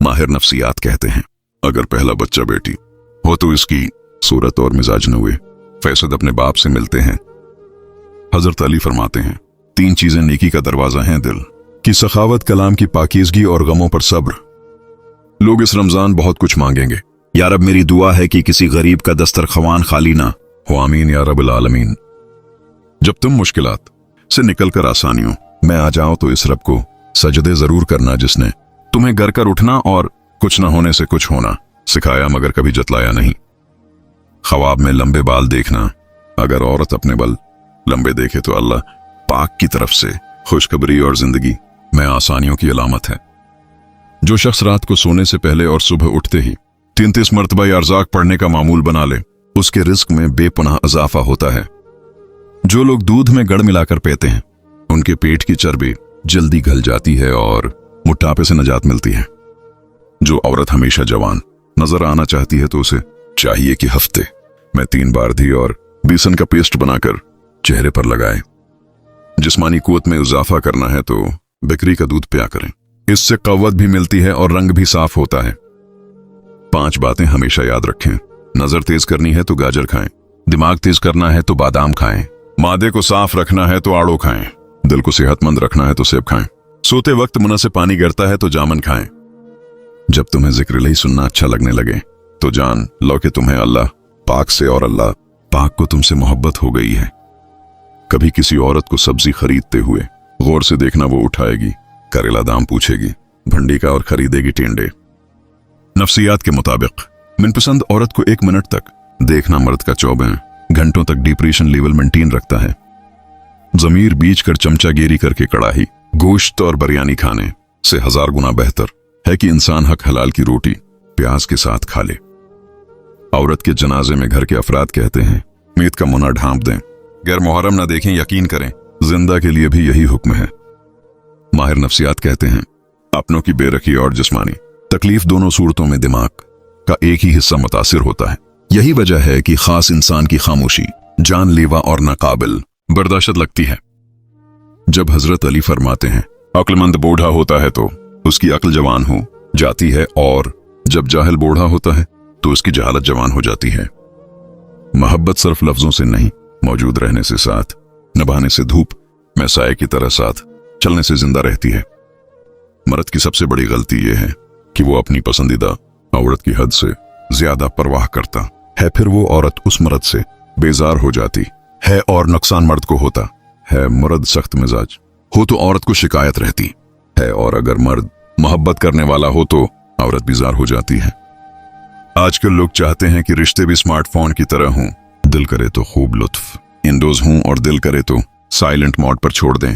माहिर नफ्सियात कहते हैं अगर पहला बच्चा बेटी हो तो इसकी सूरत और मिजाज न हुए। फैसद अपने बाप से मिलते हैं। हजरत अली फरमाते हैं 3 चीजें नेकी का दरवाजा हैं, दिल की सखावत, कलाम की पाकीज़गी और गमों पर सब्र। लोग इस रमजान बहुत कुछ मांगेंगे। या रब, मेरी दुआ है कि किसी गरीब का दस्तरख्वान खाली ना हो। आमीन या रब्बुल आलमीन। जब तुम मुश्किलात से निकलकर आसानियों में आ जाओ तो इस रब को सजदे जरूर करना जिसने तुम्हें गर कर उठना और कुछ न होने से कुछ होना सिखाया मगर कभी जतलाया नहीं। ख्वाब में लंबे बाल देखना, अगर औरत अपने बल लंबे देखे तो अल्लाह पाक की तरफ से खुशखबरी और जिंदगी में आसानियों की अलामत है। जो शख्स रात को सोने से पहले और सुबह उठते ही 33 मरतबा अर्जाक पढ़ने का मामूल बना ले, उसके रिस्क में बेपनाह इजाफा होता है। जो लोग दूध में गड़ मिलाकर पीते हैं उनके पेट की चर्बी जल्दी गल जाती है और मोटापे से निजात मिलती है। जो औरत हमेशा जवान नजर आना चाहती है तो उसे चाहिए कि हफ्ते में 3 बार घी और बेसन का पेस्ट बनाकर चेहरे पर लगाए। जिस्मानी कुव्वत में इजाफा करना है तो बकरी का दूध पिया करें, इससे कव्वत भी मिलती है और रंग भी साफ होता है। 5 बातें हमेशा याद रखें। नजर तेज करनी है तो गाजर खाएं, दिमाग तेज करना है तो बादाम खाएं, मादे को साफ रखना है तो आड़ू खाएं, दिल को सेहतमंद रखना है तो सेब खाएं, सोते वक्त मुंह से पानी गिरता है तो जामन खाएं। जब तुम्हें जिक्र इलाही सुनना अच्छा लगने लगे तो जान लो कि तुम्हें अल्लाह पाक से और अल्लाह पाक को तुमसे मोहब्बत हो गई है। कभी किसी औरत को सब्जी खरीदते हुए गौर से देखना, वो उठाएगी, करेला दाम पूछेगी, भंडी का और खरीदेगी टेंडे। नफ्सियात के मुताबिक मनपसंद औरत को 1 मिनट तक देखना मर्द का 24 घंटों तक डिप्रेशन लेवल मेंटेन रखता है। जमीर बीच कर चमचागिरी करके कड़ाही, गोश्त और बिरयानी खाने से 1000 गुना बेहतर है कि इंसान हक हलाल की रोटी प्याज के साथ खा ले। औरत के जनाजे में घर के अफराद कहते हैं मीत का मुना ढांप दें, गैर मुहर्रम न देखें, यकीन करें जिंदा के लिए भी यही हुक्म है। माहिर नफ्सियात कहते हैं अपनों की बेरखी और जिस्मानी तकलीफ दोनों सूरतों में दिमाग का एक ही हिस्सा मुतासिर होता है। यही वजह है कि खास इंसान की खामोशी जानलेवा और नाकाबिल बर्दाश्त लगती है। जब हजरत अली फरमाते हैं अक्लमंद बूढ़ा होता है तो उसकी अक्ल जवान हो जाती है और जब जाहिल बूढ़ा होता है तो उसकी जहालत जवान हो जाती है। मोहब्बत सिर्फ लफ्जों से नहीं, मौजूद रहने से, साथ निभाने से, धूप में साए की तरह साथ चलने से जिंदा रहती है। मर्द की सबसे बड़ी गलती यह है कि वो अपनी पसंदीदा औरत की हद से ज्यादा परवाह करता है, फिर वो औरत उस मर्द से बेजार हो जाती है और नुकसान मर्द को होता है। मर्द सख्त मिजाज हो तो औरत को शिकायत रहती है और अगर मर्द मोहब्बत करने वाला हो तो औरत बेजार हो जाती है। आजकल लोग चाहते हैं कि रिश्ते भी स्मार्टफोन की तरह हों, दिल करे तो खूब लुत्फ इंडोज हों और दिल करे तो साइलेंट मोड पर छोड़ दें।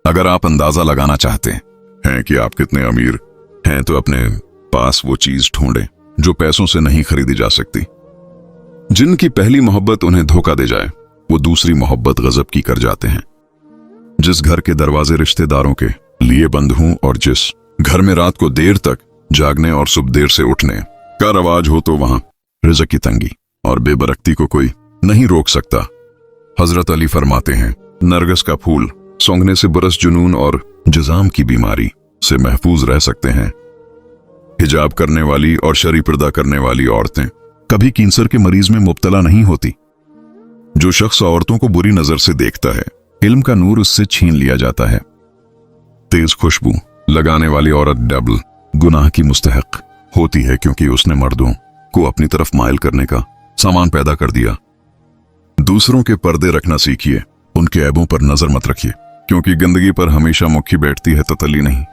अगर आप अंदाजा लगाना चाहते हैं कि आप कितने अमीर हैं तो अपने पास वो चीज ढूंढें जो पैसों से नहीं खरीदी जा सकती। जिनकी पहली मोहब्बत उन्हें धोखा दे जाए वो दूसरी मोहब्बत गजब की कर जाते हैं। जिस घर के दरवाजे रिश्तेदारों के लिए बंद हों और जिस घर में रात को देर तक जागने और सुबह देर से उठने का रवाज हो तो वहां रिज़्क़ की तंगी और बेबरकती को कोई नहीं रोक सकता। हजरत अली फरमाते हैं नरगिस का फूल सूंघने से बुरस जुनून और जुज़ाम की बीमारी से महफूज रह सकते हैं। हिजाब करने वाली और शरी पर्दा करने वाली औरतें कभी कैंसर के मरीज में मुब्तला नहीं होती। जो शख्स औरतों को बुरी नजर से देखता है इल्म का नूर उससे छीन लिया जाता है। तेज खुशबू लगाने वाली औरत डबल गुनाह की मुस्तहक होती है क्योंकि उसने मर्दों को अपनी तरफ माइल करने का सामान पैदा कर दिया। दूसरों के पर्दे रखना सीखिए, उनके ऐबों पर नजर मत रखिए क्योंकि गंदगी पर हमेशा मुक्की बैठती है ततली नहीं।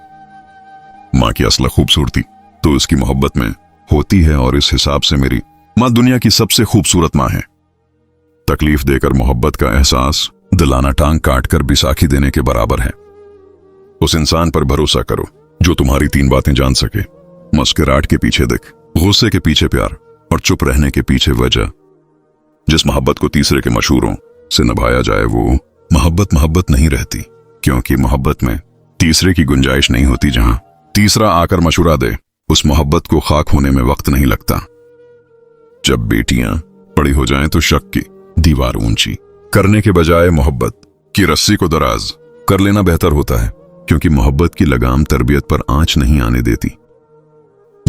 माँ की असला खूबसूरती तो उसकी मोहब्बत में होती है और इस हिसाब से मेरी माँ दुनिया की सबसे खूबसूरत माँ है। तकलीफ देकर मोहब्बत का एहसास दिलाना टांग काट कर बिसाखी देने के बराबर है। उस इंसान पर भरोसा करो जो तुम्हारी 3 बातें जान सके। मुस्कुराहट के पीछे दिख, गुस्से के पीछे प्यार और चुप रहने के पीछे वजह। जिस मोहब्बत को तीसरे के मशहूरों से निभाया जाए वो मोहब्बत नहीं रहती क्योंकि मोहब्बत में तीसरे की गुंजाइश नहीं होती। जहां तीसरा आकर मशवरा दे उस मोहब्बत को खाक होने में वक्त नहीं लगता। जब बेटियां बड़ी हो जाएं तो शक की दीवार ऊंची करने के बजाय मोहब्बत की रस्सी को दराज कर लेना बेहतर होता है क्योंकि मोहब्बत की लगाम तरबियत पर आंच नहीं आने देती।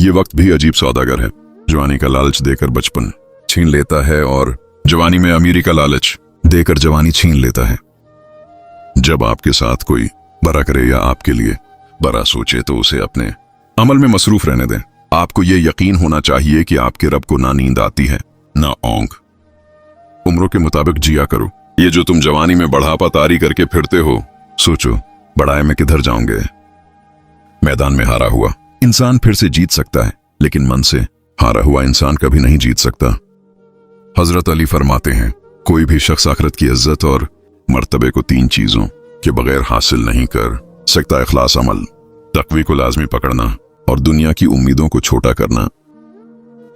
ये वक्त भी अजीब सौदागर है। जवानी का लालच देकर बचपन छीन लेता है और जवानी में अमीरी का लालच देकर जवानी छीन लेता है। जब आपके साथ कोई बड़ा करे या आपके लिए बड़ा सोचे तो उसे अपने अमल में मसरूफ रहने दें। आपको ये यकीन होना चाहिए कि आपके रब को ना नींद आती है ना औंग। उम्रों के मुताबिक जिया करो। ये जो तुम जवानी में बढ़ापा तारी करके फिरते हो, सोचो बढ़ाए में किधर जाओगे। मैदान में हारा हुआ इंसान फिर से जीत सकता है, लेकिन मन से हारा हुआ इंसान कभी नहीं जीत सकता। हजरत अली फरमाते हैं, कोई भी शख्स आखिरत की इज्जत और मर्तबे को 3 चीजों के बगैर हासिल नहीं कर सकता। इखलास अमल, तकवी को लाजमी पकड़ना और दुनिया की उम्मीदों को छोटा करना।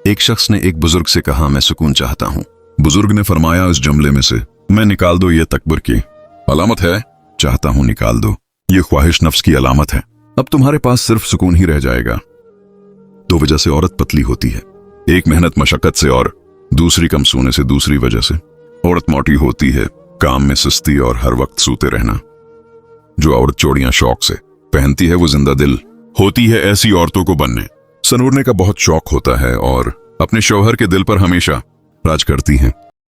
एक शख्स ने एक बुजुर्ग से कहा, मैं सुकून चाहता हूं। बुजुर्ग ने फरमाया, इस जुमले में से मैं निकाल दो ये तकबर की अलामत है। चाहता हूं निकाल दो, ये ख्वाहिश नफ्स की अलामत है। अब तुम्हारे पास सिर्फ सुकून ही रह जाएगा। 2 वजह से औरत पतली होती है, एक मेहनत मशक्कत से और दूसरी कम सोने से। दूसरी वजह से औरत मोटी होती है, काम में सुस्ती और हर वक्त सूते रहना। जो औरत चूड़ियां शौक से पहनती है वो जिंदा दिल होती है। ऐसी औरतों को बनने सनूरने का बहुत शौक होता है और अपने शौहर के दिल पर हमेशा राज करती हैं।